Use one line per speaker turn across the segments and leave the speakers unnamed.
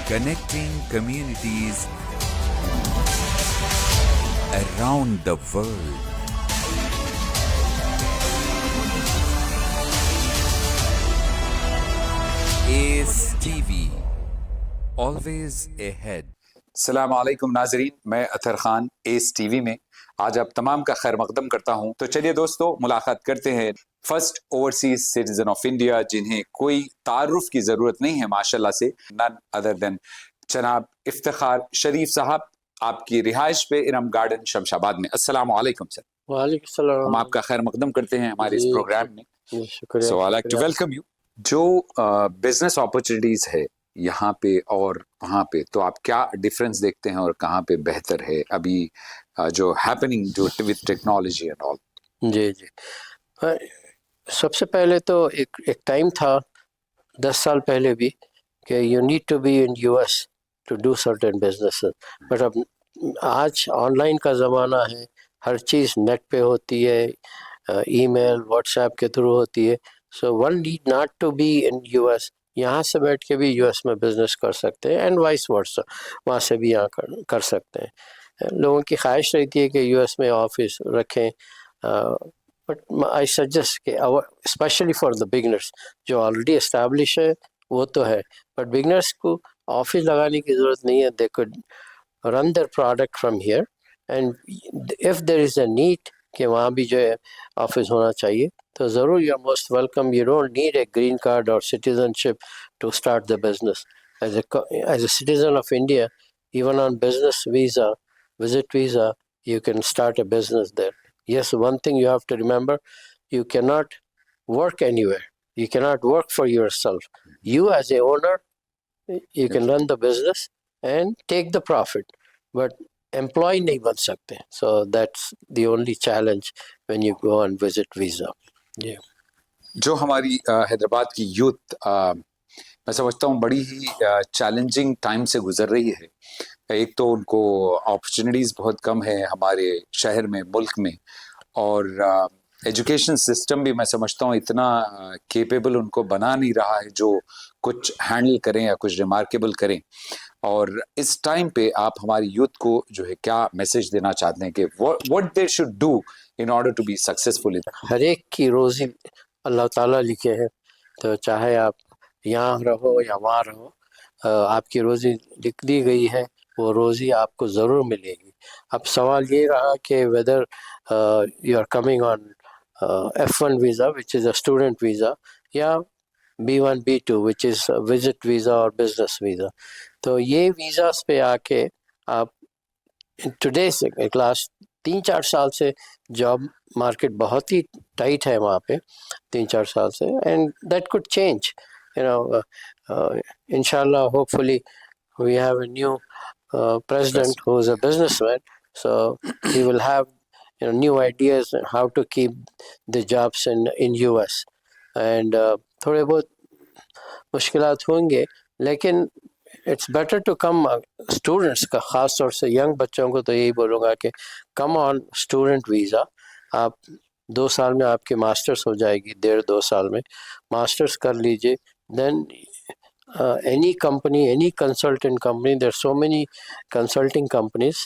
connecting communities around the world. ACE TV, always ahead.
अस्सलाम वालेकुम नाजरीन, मैं अतर खान एस टीवी में आज आप तमाम का खैर मकदम करता हूं। तो चलिए दोस्तों, मुलाकात करते हैं first overseas citizen of India, जिन्हें कोई तारुफ की जरूरत नहीं है माशाल्लाह से, नन अदर देन जनाब इफ्तिखार शरीफ साहब, आपकी रिहाइश पे इरम गार्डन शमशाबाद में। अस्सलाम वालेकुम सर।
वालेकुम सलाम।
हम आपका खैर मकदम करते हैं हमारे इस प्रोग्राम में।
शुक्रिया।
So I like to welcome you. जो बिजनेस अपॉर्चुनिटीज है यहाँ पे और वहाँ पे, तो आप क्या डिफरेंस देखते हैं और कहाँ पे बेहतर है अभी जो हैपनिंग जो विद टेक्नोलॉजी एंड ऑल?
जी जी, सबसे पहले तो एक टाइम था 10 साल पहले भी कि you need to be in US to do certain businesses, but अब आज ऑनलाइन का ज़माना है, हर चीज़ नेट पे होती है, ईमेल व्हाट्सएप के थ्रू होती है। So one need not to be in US, यहाँ से बैठ के भी यूएस में बिजनेस कर सकते हैं, एंड वाइस वर्सा, वहाँ से भी यहाँ कर सकते हैं। लोगों की ख्वाहिश रहती है कि यूएस में ऑफिस रखें, बट आई सजेस्ट कि स्पेशली फॉर द बिगनर्स जो ऑलरेडी इस्टेब्लिश है वो तो है, बट बिगनर्स को ऑफिस लगाने की ज़रूरत नहीं है। They could run their product from here, and if there is a need कि वहाँ भी जो है ऑफिस होना चाहिए, तो ज़रूर you are most welcome. You don't need a green card और citizenship to start the business. As a citizen of India, even on business visa, visit visa, you can start a business there. Yes, one thing you have to remember, you cannot work anywhere. You cannot work for yourself. You as a owner, you can run the business and take the profit, but employee नहीं बन सकते. So that's the only challenge when you go on visit visa. Yeah.
जो हमारी हैदराबाद की youth, मैं समझता हूँ बड़ी ही चैलेंजिंग टाइम से गुजर रही है। एक तो उनको अपॉर्चुनिटीज़ बहुत कम है हमारे शहर में, मुल्क में, और एजुकेशन सिस्टम भी मैं समझता हूँ इतना केपेबल उनको बना नहीं रहा है जो कुछ हैंडल करें या कुछ रिमार्केबल करें। और इस टाइम पे आप हमारी यूथ को जो है क्या मैसेज देना चाहते हैं कि what they should do in order to be successful?
हर एक की रोज़ी अल्लाह ताला लिखे है, तो चाहे आप यहाँ रहो या वहाँ रहो, आपकी रोज़ी लिख दी गई है, वो रोज़ी आपको ज़रूर मिलेगी। अब सवाल ये रहा कि whether you are coming on F1 visa which is a student visa, या B1 B2 which is visit visa और बिजनेस वीज़ा। तो ये वीज़ास पे आके आप टुडे से लास्ट 3-4 साल से जॉब मार्केट बहुत ही टाइट है वहाँ पे, 3-4 साल से, and that could change, you know. इंशाल्लाह, hopefully we have a new president who is a businessman, so he will have, you know, new ideas on how to keep the jobs in US, and थोड़े बहुत मुश्किलात होंगे, लेकिन it's better to come. Students का ख़ास तौर से young बच्चों को तो यही बोलूँगा कि कम ऑन स्टूडेंट वीज़ा। आप 2 साल में आपकी मास्टर्स हो जाएगी, 1.5-2 साल में मास्टर्स कर लीजिए, then any company, any consultant company, there are so many consulting companies,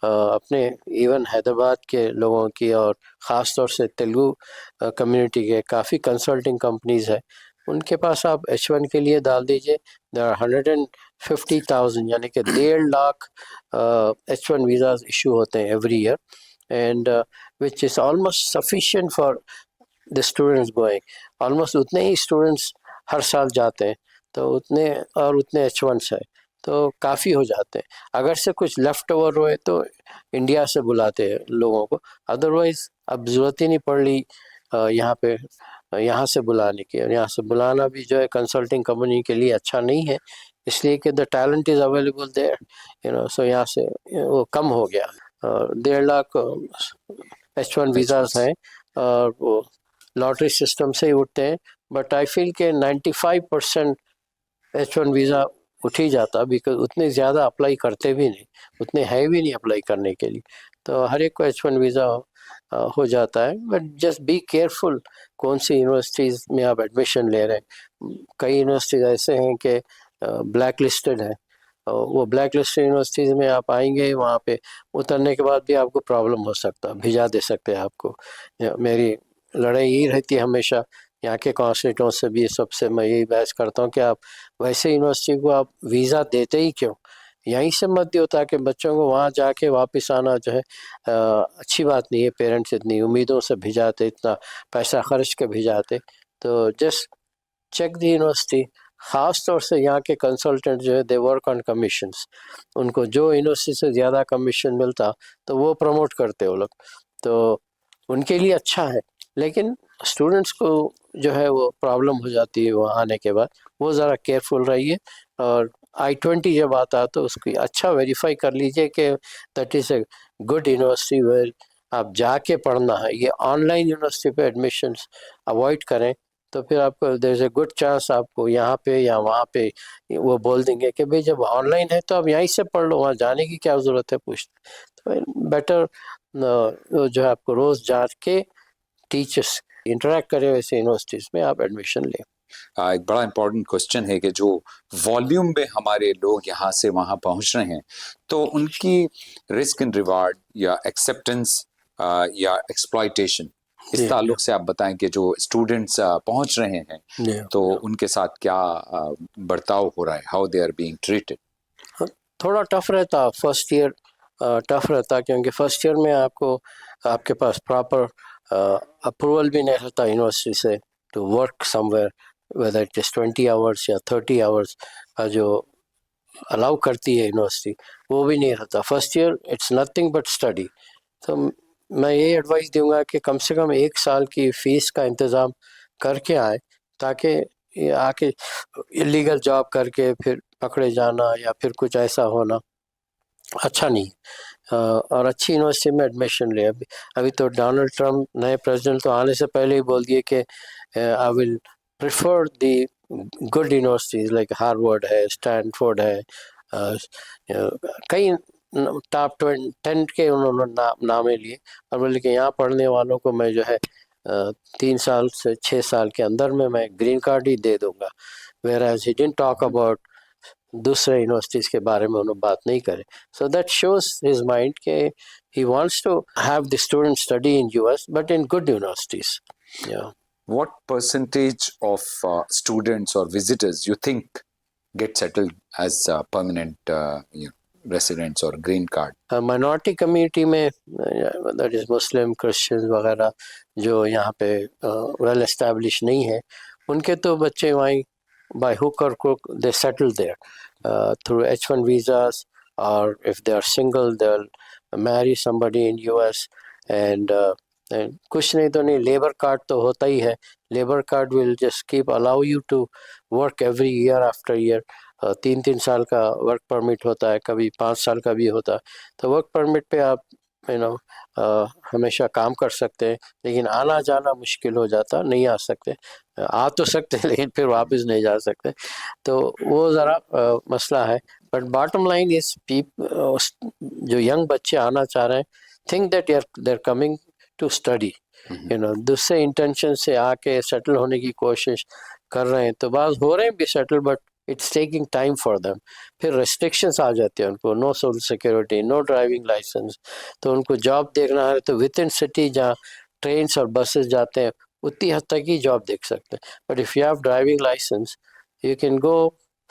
अपने इवन हैदराबाद के लोगों की और ख़ास तौर से तेलुगु कम्युनिटी के काफ़ी कंसल्टिंग कंपनीज़ है, उनके पास आप H1 के लिए डाल दीजिए। देयर आर 150,000 यानी कि 1.5 लाख H1 वीज़ाज इशू होते हैं every year, and which is almost sufficient for the students going. Almost उतने ही स्टूडेंट्स हर साल जाते हैं, तो उतने और उतने H1s है, तो काफ़ी हो जाते हैं। अगर से कुछ लेफ़्ट ओवर हुए तो इंडिया से बुलाते हैं लोगों को, अदरवाइज़ अब ज़रूरत ही नहीं पड़ रही यहाँ पे यहाँ से बुलाने की। और यहाँ से बुलाना भी जो है कंसल्टिंग कंपनी के लिए अच्छा नहीं है, इसलिए कि the talent is available there, you know. So यहाँ से वो कम हो गया। 1.5 लाख H1 वीज़ाज हैं और वो लॉटरी सिस्टम से ही उठते हैं, बट आई फील के 95% H1 वीज़ा उठ ही जाता, बिकॉज उतने ज़्यादा अप्लाई करते भी नहीं, उतने है भी नहीं अप्लाई करने के लिए, तो हर एक को H1 वीज़ा हो जाता है। बट जस्ट बी केयरफुल कौन सी यूनिवर्सिटीज़ में आप एडमिशन ले रहे हैं। कई यूनिवर्सिटीज़ ऐसे हैं कि ब्लैक लिस्टेड है, वो ब्लैक लिस्ट यूनिवर्सिटीज़ में आप आएंगे, वहाँ पे उतरने के बाद भी आपको प्रॉब्लम हो सकता है, भिजा दे सकते हैं आपको। मेरी लड़ाई यही रहती है हमेशा यहाँ के कॉन्स्टिट्यूट से भी, सबसे मैं यही बहस करता हूँ कि आप वैसे यूनिवर्सिटी को आप वीज़ा देते ही क्यों, यहीं से मत दो, ताकि बच्चों को वहाँ जाके वापस आना जो है अच्छी बात नहीं है। पेरेंट्स इतनी उम्मीदों से भिजाते, इतना पैसा खर्च के भिजाते, तो जस्ट चेक द यूनिवर्सिटी। ख़ास तौर से यहाँ के कंसल्टेंट जो है दे वर्क ऑन कमीशंस, उनको जो यूनिवर्सिटी से ज़्यादा कमीशन मिलता तो वो प्रमोट करते वो लोग, तो उनके लिए अच्छा है। लेकिन स्टूडेंट्स को जो है वो प्रॉब्लम हो जाती है वहाँ आने के बाद, वो ज़रा केयरफुल रहिए। और I-20 जब आता है तो उसकी अच्छा वेरीफाई कर लीजिए कि that is a good university where आप जाके पढ़ना है। ये ऑनलाइन यूनिवर्सिटी पे एडमिशन्स अवॉइड करें, तो फिर आपको there is a good chance आपको यहाँ पे या वहाँ पे वो बोल देंगे कि भाई जब ऑनलाइन है तो आप यहीं से पढ़ लो, वहाँ जाने की क्या ज़रूरत है पूछते। तो बेटर जो है आपको रोज़ जा के टीचर्स इंटरेक्ट करें वैसे यूनिवर्सिटीज़ में आप एडमिशन लें।
एक बड़ा इंपॉर्टेंट क्वेश्चन है कि जो वॉल्यूम में हमारे लोग यहाँ से वहाँ पहुँच रहे हैं, तो उनकी रिस्क एंड रिवार्ड या एक्सेप्टेंस या एक्सप्लॉयटेशन, इस ताल्लुक से आप बताएं कि जो स्टूडेंट्स पहुँच रहे हैं तो उनके साथ क्या बर्ताव हो रहा है, how they are being treated.
थोड़ा टफ रहता, फर्स्ट ईयर टफ रहता, क्योंकि फर्स्ट ईयर में आपके पास प्रॉपर अप्रूवल भी नहीं रहता यूनिवर्सिटी से to work somewhere, whether it is 20 hours या 30 आवर्स का जो अलाउ करती है यूनिवर्सिटी, वो भी नहीं रहता। First year it's nothing but study. तो मैं ये एडवाइस दूंगा कि कम से कम 1 साल की फ़ीस का इंतज़ाम करके आए, ताकि ये आके इलीगल जॉब करके फिर पकड़े जाना या फिर कुछ ऐसा होना अच्छा नहीं। और अच्छी यूनिवर्सिटी में एडमिशन ले। अभी तो डोनाल्ड ट्रम्प नए प्रेसिडेंट तो आने से पहले ही बोल दिए कि I will prefer the good universities like Harvard है, स्टैनफोर्ड है, कई टॉप 10 के उन्होंने नामे लिए, और बोले कि यहाँ पढ़ने वालों को मैं जो है 3 साल से 6 साल के अंदर में मैं ग्रीन कार्ड ही दे दूंगा। whereas he didn't talk about दूसरे यूनिवर्सिटीज़ के बारे में उन्होंने बात नहीं करे। So that shows his mind कि he wants to have the students study in US but in good universities. Yeah.
What percentage of students or visitors you think get settled as permanent residents or green card?
Minority community में that is Muslim, Christians वगैरह जो यहाँ पे well established नहीं है, उनके तो बच्चे वहीं by hook or crook they settle there through H1 visas, or if they are single they'll marry somebody in US and कुछ नहीं तो नहीं, लेबर कार्ड तो होता ही है। Labour card will just keep allow you to work every year after year. 3-3 साल का वर्क परमिट होता है, कभी 5 साल का भी होता है। तो वर्क परमिट पे आप हमेशा काम कर सकते हैं, लेकिन आना जाना मुश्किल हो जाता, नहीं आ सकते। आ तो सकते हैं लेकिन फिर वापस नहीं जा सकते, तो वो ज़रा मसला है। बट बॉटम लाइन इज जो यंग बच्चे आना चाह रहे हैं, think that they're coming to study, दूसरे इंटेंशन से आके सेटल होने की कोशिश कर रहे हैं, तो बात हो रहे हैं भी settle, but it's taking time for them. फिर रेस्ट्रिक्शंस आ जाते हैं उनको, no social security, no driving licence, तो उनको जॉब देखना है तो विद इन सिटी जहाँ ट्रेन और बसेस जाते हैं उतनी हद तक ही जॉब देख सकते हैं। But if you have driving licence you can go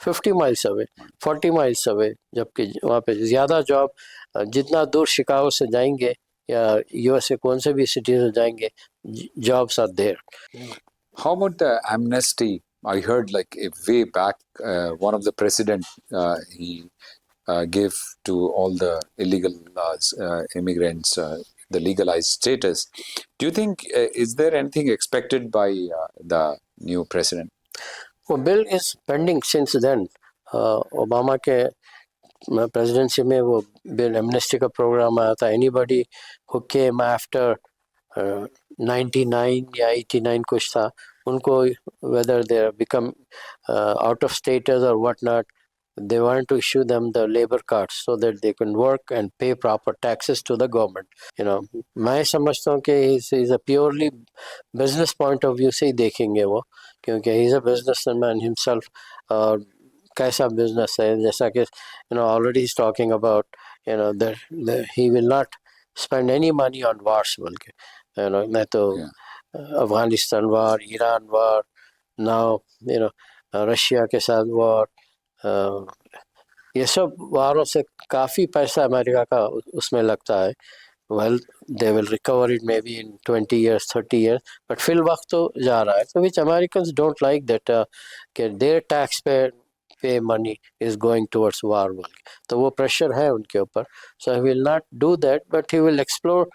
50 miles away, 40 miles away, जबकि वहाँ पे ज़्यादा जॉब, जितना दूर शिकागो से जाएंगे या यूएसए कौन से भी सिटी से जाएंगे, jobs are there.
How about the amnesty? I heard like way back, one of the president he gave to all the illegal immigrants the legalized status. Do you think is there anything expected by the new president?
Well, bill is pending since then. Obama के presidency में वो bill amnesty का programme आया था। Anybody who came after 99 या 89 कुछ था, उनको whether they become out of status और what not, they want to issue them the labor cards so that they can work and pay proper taxes to the government. मैं समझता हूँ कि is a purely business point of view से ही देखेंगे वो, क्योंकि he is a businessman himself, कैसा business है, जैसा कि already is talking about that he will not spend any money on wars, बल्कि मैं तो अफगानिस्तान वार, ईरान वार, नाउ रशिया के साथ वार, ये सब वारों से काफ़ी पैसा अमेरिका का उसमें लगता है. well they will recover it maybe in 20 years 30 years, but fill वक्त तो जा रहा है. So which Americans don't like that their taxpayer pay money is going towards war. तो वो प्रेशर है उनके ऊपर. So he will not do that, but he will explore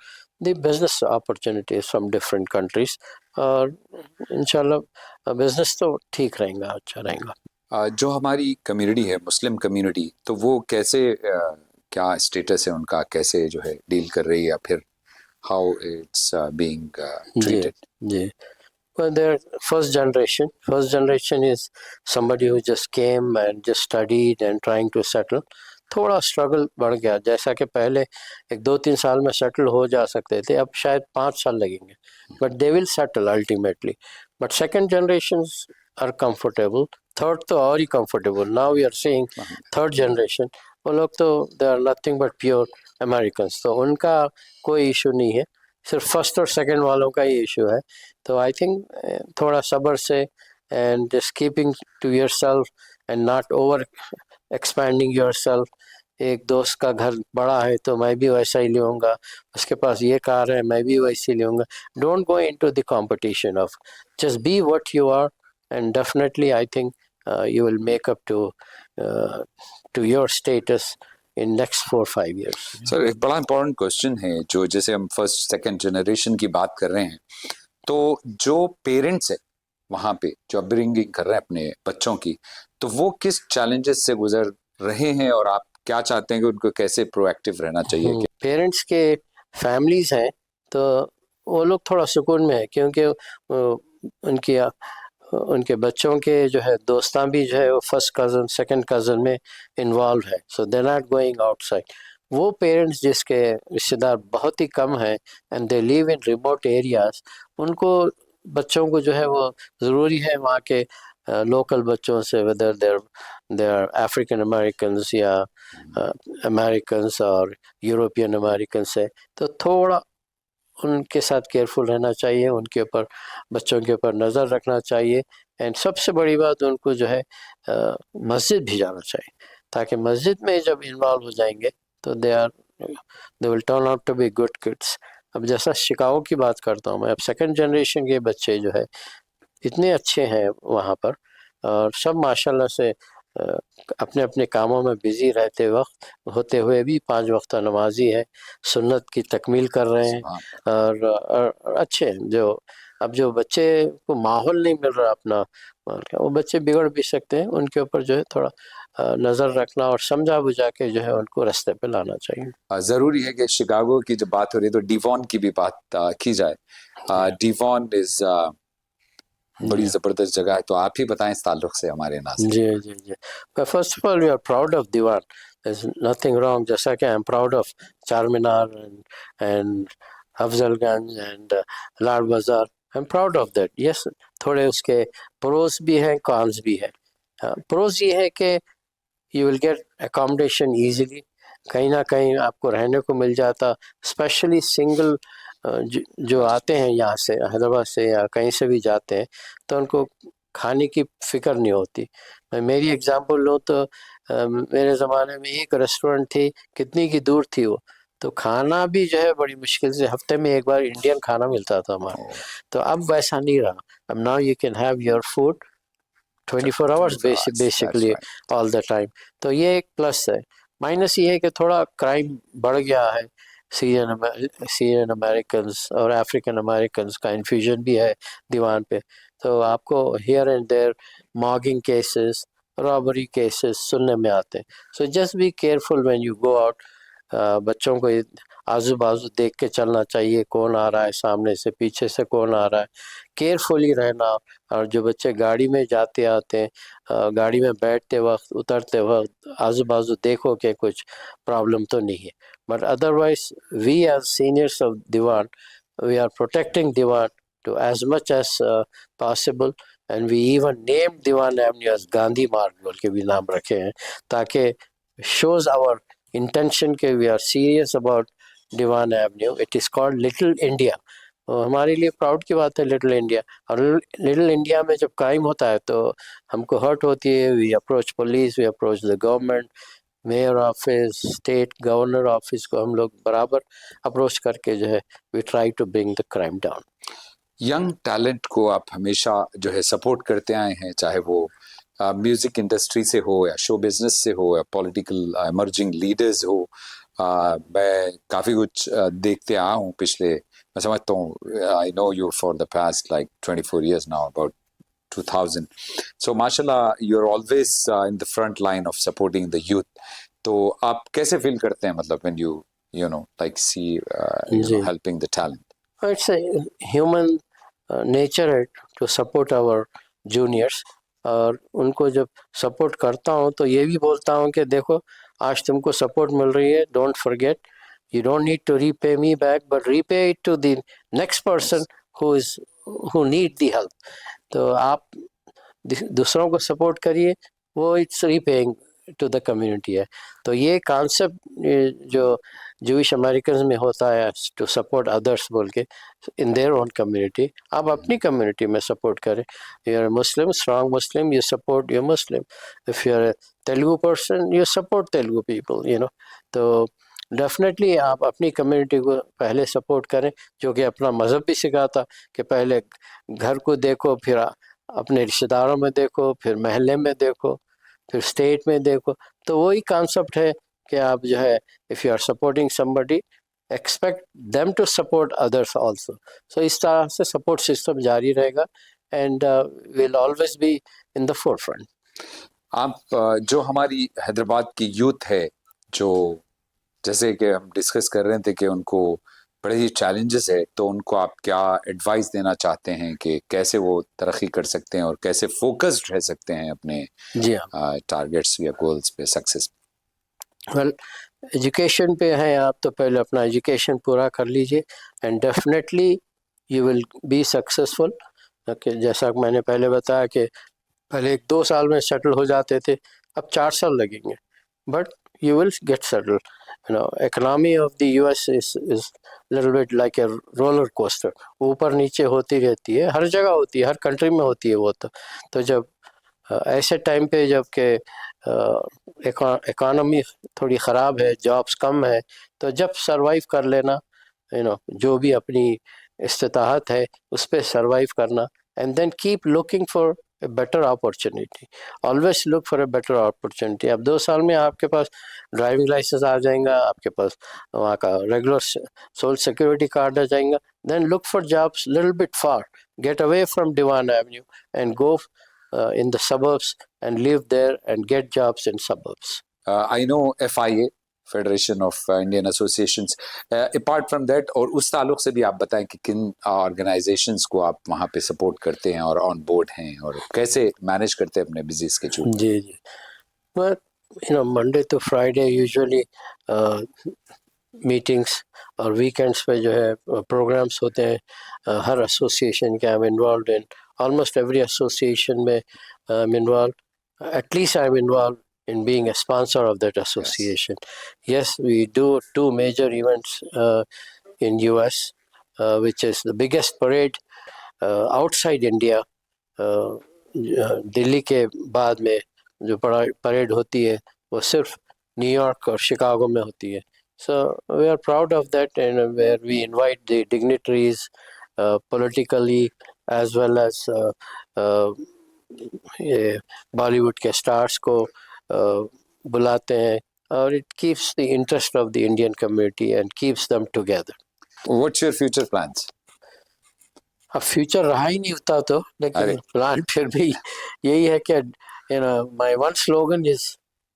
the business opportunities from different countries. और इंशाल्लाह business तो ठीक रहेगा, अच्छा रहेगा.
जो हमारी कम्युनिटी है, मुस्लिम कम्युनिटी, तो वो कैसे क्या स्टेटस है उनका, कैसे जो है डील कर रही है, या फिर हाउ इट्स बीइंग ट्रीटेड?
जी. Well, they're first generation. First generation is somebody who just came and just studied and trying to settle. थोड़ा स्ट्रगल बढ़ गया, जैसा कि पहले 1-2-3 साल में सेटल हो जा सकते थे, अब शायद 5 साल लगेंगे, but they will settle ultimately. But second generations are comfortable, third तो और ही comfortable. Now we are seeing third generation, वो लोग तो they are nothing but pure Americans, तो उनका कोई इशू नहीं है, सिर्फ फर्स्ट और सेकंड वालों का ही इशू है. तो आई थिंक थोड़ा सब्र से and just keeping to yourself and not over expanding yourself. एक दोस्त का घर बड़ा है तो मैं भी वैसा ही लूँगा, उसके पास ये कार है मैं भी वैसी लूँगा. Don't go into the competition of, just be what you are and definitely I think you will make up to your status in next 4-5 years.
Sir एक बड़ा इंपॉर्टेंट क्वेश्चन है, जो जैसे हम फर्स्ट सेकंड जनरेशन की बात कर रहे हैं, तो जो पेरेंट्स है वहाँ पे जो अपब्रिंगिंग कर रहे हैं अपने बच्चों की, तो वो किस चैलेंजेस से गुजर रहे हैं, और आप क्या चाहते हैं कि उनको कैसे प्रोएक्टिव रहना चाहिए?
पेरेंट्स के फैमिलीज हैं तो वो लोग थोड़ा सुकून में है, क्योंकि उनके बच्चों के जो है दोस्तां भी जो है वो फर्स्ट कज़न सेकंड कज़न में इन्वॉल्व है. सो दे नॉट गोइंग आउटसाइड. वो पेरेंट्स जिसके रिश्तेदार बहुत ही कम हैं and they live in remote areas, उनको बच्चों को जो है वो ज़रूरी है वहाँ के लोकल बच्चों से, whether they are African Americans या अमेरिकन्स और यूरोपियन अमेरिकन से, तो थोड़ा उनके साथ केयरफुल रहना चाहिए, उनके ऊपर बच्चों के ऊपर नज़र रखना चाहिए. एंड सबसे बड़ी बात, उनको जो है मस्जिद भी जाना चाहिए, ताकि मस्जिद में जब इन्वॉल्व हो जाएंगे तो they will turn out to be good kids. अब जैसा शिकागो की बात करता हूँ मैं, अब सेकंड जनरेशन के बच्चे जो है इतने अच्छे हैं वहाँ पर, और सब माशाल्लाह से अपने अपने कामों में बिजी रहते वक्त होते हुए भी 5 वक्त नमाजी है, सुन्नत की तकमील कर रहे हैं, और अच्छे हैं. जो बच्चे को माहौल नहीं मिल रहा अपना, वो बच्चे बिगड़ भी सकते हैं, उनके ऊपर जो है थोड़ा नज़र रखना और समझा बुझा के जो है उनको रास्ते पे लाना चाहिए.
ज़रूरी है कि शिकागो की जब बात हो रही है तो डिवॉन की भी बात की जाए. डिवॉन इज बड़ी ज़बरदस्त जगह है, तो आप ही बताएं इस ताल्लुक से हमारे नाज़रीन.
जी. First of all we are proud of Devon, there is nothing wrong, जैसा कि I am proud of Charminar and Afzalgunj and Lal Bazaar. I am proud of that. Yes, थोड़े उसके प्रोज भी हैं, कॉन्स भी हैं. प्रोज ये है कि you will get accommodation easily, कहीं ना कहीं आपको रहने को मिल जाता, स्पेशली सिंगल जो आते हैं यहाँ से हैदराबाद से या कहीं से भी जाते हैं, तो उनको खाने की फ़िक्र नहीं होती. मैं मेरी एग्जांपल लूँ तो मेरे ज़माने में एक रेस्टोरेंट थी, कितनी की दूर थी वो, तो खाना भी जो है बड़ी मुश्किल से हफ्ते में एक बार इंडियन खाना मिलता था हमारा. तो अब वैसा नहीं रहा. अब now you can have your food 24 hours basically all the time. तो ये एक प्लस है. माइनस ये है कि थोड़ा क्राइम बढ़ गया है. सीरियन अमेरिकन्स और अफ्रीकन अमेरिकन्स का इन्फ्यूजन भी है दीवान पे, तो आपको here and there mugging cases, robbery cases सुनने में आते हैं. So just be careful when you go out. बच्चों को आजू बाजू देख के चलना चाहिए, कौन आ रहा है सामने से, पीछे से कौन आ रहा है, केयरफुली रहना. और जो बच्चे गाड़ी में जाते आते हैं, गाड़ी में बैठते वक्त उतरते वक्त आजू बाजू देखो कि कुछ प्रॉब्लम तो नहीं है. But otherwise, we as seniors of Diwan, we are protecting Diwan to as much as possible, and we even name Devon Avenue as Gandhi Marg बोल के भी नाम रखे हैं, ताकि shows our intention के we are serious about Devon Avenue. It is called Little India. हमारे लिए प्राउड की बात है लिटिल इंडिया. और लिटिल इंडिया में जब क्राइम होता है तो हमको हर्ट होती है. We approach police, we approach the government, mayor office, state governor office को हम लोग बराबर अप्रोच करके जो है we try to bring the crime down.
Young talent को आप हमेशा जो है सपोर्ट करते आए हैं, चाहे वो म्यूजिक इंडस्ट्री से हो या शो बिजनेस से हो या पॉलिटिकल इमर्जिंग लीडर्स हो. मैं काफ़ी कुछ देखते आया हूँ पिछले, मैं समझता हूँ, I know you for the past like 24 years now, about 2000. So माशाल्लाह you are always in the front line of supporting the youth. तो आप कैसे फील करते हैं, मतलब when you know like see helping the talent?
It's a human nature to support our juniors. और उनको जब सपोर्ट करता हूँ तो ये भी बोलता हूँ कि देखो आज तुमको सपोर्ट मिल रही है, don't forget, you don't need to repay me back but repay it to the next person who need the help. तो आप दूसरों को सपोर्ट करिए, वो it's repaying to the community है. तो ये कॉन्सेप्ट जो जूइश अमेरिकन में होता है टू सपोर्ट अदर्स बोल के इन देयर ओन कम्युनिटी, आप अपनी कम्युनिटी में सपोर्ट करें. You are Muslim, strong Muslim, you support your Muslim. If you are Telugu person, you support Telugu people, you know. तो डेफिनेटली आप अपनी कम्युनिटी को पहले सपोर्ट करें, जो कि अपना मज़हब भी सिखाता कि पहले घर को देखो, फिर अपने रिश्तेदारों में देखो, फिर महल्ले में देखो, फिर स्टेट में देखो. तो वही कॉन्सेप्ट है कि आप जो है if you are supporting somebody, expect them to support others also. So इस तरह से सपोर्ट सिस्टम जारी रहेगा and will always be in the forefront.
आप जो हमारी हैदराबाद की यूथ है, जो जैसे कि हम डिस्कस कर रहे थे कि उनको बड़े ही चैलेंजेस है, तो उनको आप क्या एडवाइस देना चाहते हैं कि कैसे वो तरक्की कर सकते हैं और कैसे फोकस्ड रह सकते हैं अपने
जी हाँ,
टारगेट्स या गोल्स पे, सक्सेस?
वेल एजुकेशन पे हैं आप, तो पहले अपना एजुकेशन पूरा कर लीजिए and definitely you will be successful. जैसा कि मैंने पहले बताया कि पहले 1-2 साल में सेटल हो जाते थे, अब 4 साल लगेंगे, but you will get settled. You know, economy of the US is little bit like a roller coaster. ऊपर नीचे होती रहती है, हर जगह होती है, हर कंट्री में होती है वो. तो जब ऐसे टाइम पे जब के इकोनॉमी थोड़ी ख़राब है, जॉब्स कम है, तो जब सरवाइव कर लेना, यू नो, जो भी अपनी इस्तिताअत है उस पर सरवाइव करना and then keep looking for a better opportunity. Always look for a better opportunity. अब 2 साल में आपके पास ड्राइविंग लाइसेंस आ जाएगा, आपके पास वहाँ का रेगुलर सोशल सिक्योरिटी कार्ड आ जाएगा. Then look for jobs little bit far. Get away from Diwan Avenue and go in the suburbs and live there and get jobs in suburbs.
I know FIA, federation of Indian associations, apart from that, और उस ताल्लुक से भी आप बताएं कि किन organisations को आप वहाँ पे सपोर्ट करते हैं और ऑन बोर्ड हैं और कैसे मैनेज करते हैं अपने बिजी स्केड्यूल?
जी जी, but you know Monday to Friday usually meetings और वीकेंड्स पे जो है प्रोग्राम्स होते हैं. हर एसोसिएशन के I am involve in, almost every association में I am involve, at least I am involve in being a sponsor of that association. Yes, we do 2 major events in US, which is the biggest parade outside India. Delhi के बाद में जो parade होती है वो सिर्फ New York और शिकागो में होती है. So we are proud of that, and where we invite the dignitaries politically as well as Bollywood के स्टार्स को बुलाते हैं, और it keeps the interest of the Indian community and keeps them together.
What's your future plans?
अब future रहा ही नहीं होता तो, लेकिन प्लान फिर भी यही है कि you know my one slogan is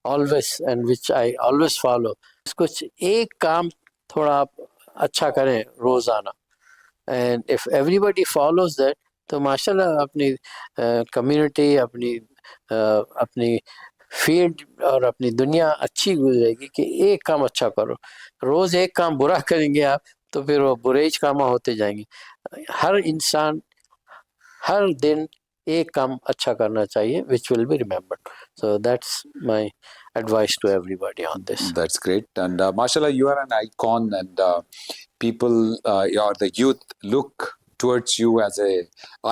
always and which I always follow. कुछ एक काम थोड़ा आप अच्छा करें रोजाना, and if everybody follows that, तो माशाल्लाह अपनी कम्युनिटी, अपनी फील्ड और अपनी दुनिया अच्छी गुजरेगी. कि एक काम अच्छा करो, रोज एक काम बुरा करेंगे आप तो फिर वो बुरे ही काम होते जाएंगे. हर इंसान हर दिन एक काम अच्छा करना चाहिए which will be remembered. So that's my advice to everybody on this.
That's great. And mashallah, you are an icon, and people, the youth look towards you as a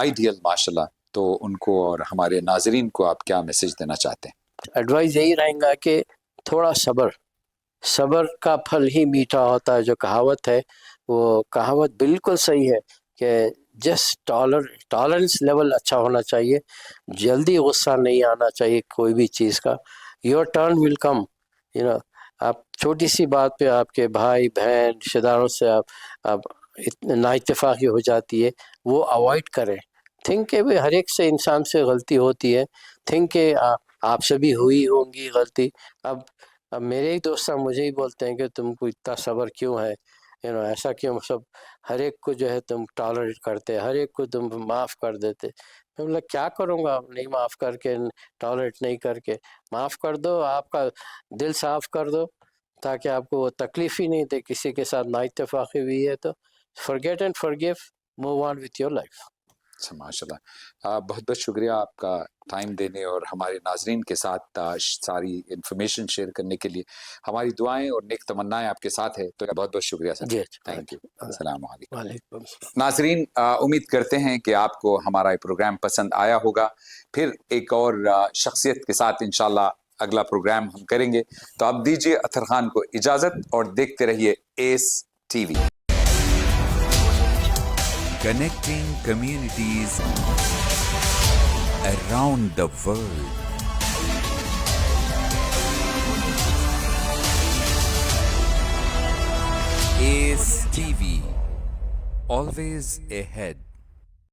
ideal, mashallah. तो उनको और हमारे नाजरीन को आप क्या message देना चाहते हैं?
एडवाइस यही रहेगा कि थोड़ा सब्र का फल ही मीठा होता है, जो कहावत है वो कहावत बिल्कुल सही है कि जस्ट टॉलरेंस लेवल अच्छा होना चाहिए, जल्दी गुस्सा नहीं आना चाहिए कोई भी चीज़ का. Your turn will come, you know. आप छोटी सी बात पे आपके भाई बहन रिश्तेदारों से आप नाइतफाकी हो जाती है, वो अवॉइड करें. थिंक के भाई हर एक से इंसान से गलती होती है, थिंक के आपसे भी हुई होंगी गलती. अब मेरे ही दोस्त मुझे ही बोलते हैं कि तुमको इतना सब्र क्यों है, ऐसा क्यों, सब हर एक को जो है तुम टॉलरेट करते, हर एक को तुम माफ़ कर देते. मैं बोला क्या करूँगा नहीं माफ़ करके, टॉलरेट नहीं करके. माफ़ कर दो, आपका दिल साफ कर दो ताकि आपको वो तकलीफ़ ही नहीं दे. किसी के साथ नाइतफाकी हुई है तो forget and forgive, move on with your life.
अच्छा, माशाल्लाह. बहुत बहुत शुक्रिया आपका टाइम देने और हमारे नाजरीन के साथ सारी इन्फॉर्मेशन शेयर करने के लिए. हमारी दुआएं और नेक तमन्नाएं आपके साथ है, तो बहुत बहुत शुक्रिया सर.
Ji,
thank you. अस्सलाम वालेकुम.
वालेकुम.
नाजरीन, उम्मीद करते हैं कि आपको हमारा ये प्रोग्राम पसंद आया होगा. फिर एक और शख्सियत के साथ इंशाल्लाह अगला प्रोग्राम हम करेंगे. तो आप दीजिए अतर खान को इजाजत और देखते रहिए S TV.
Connecting communities around the world. ACE TV, always ahead.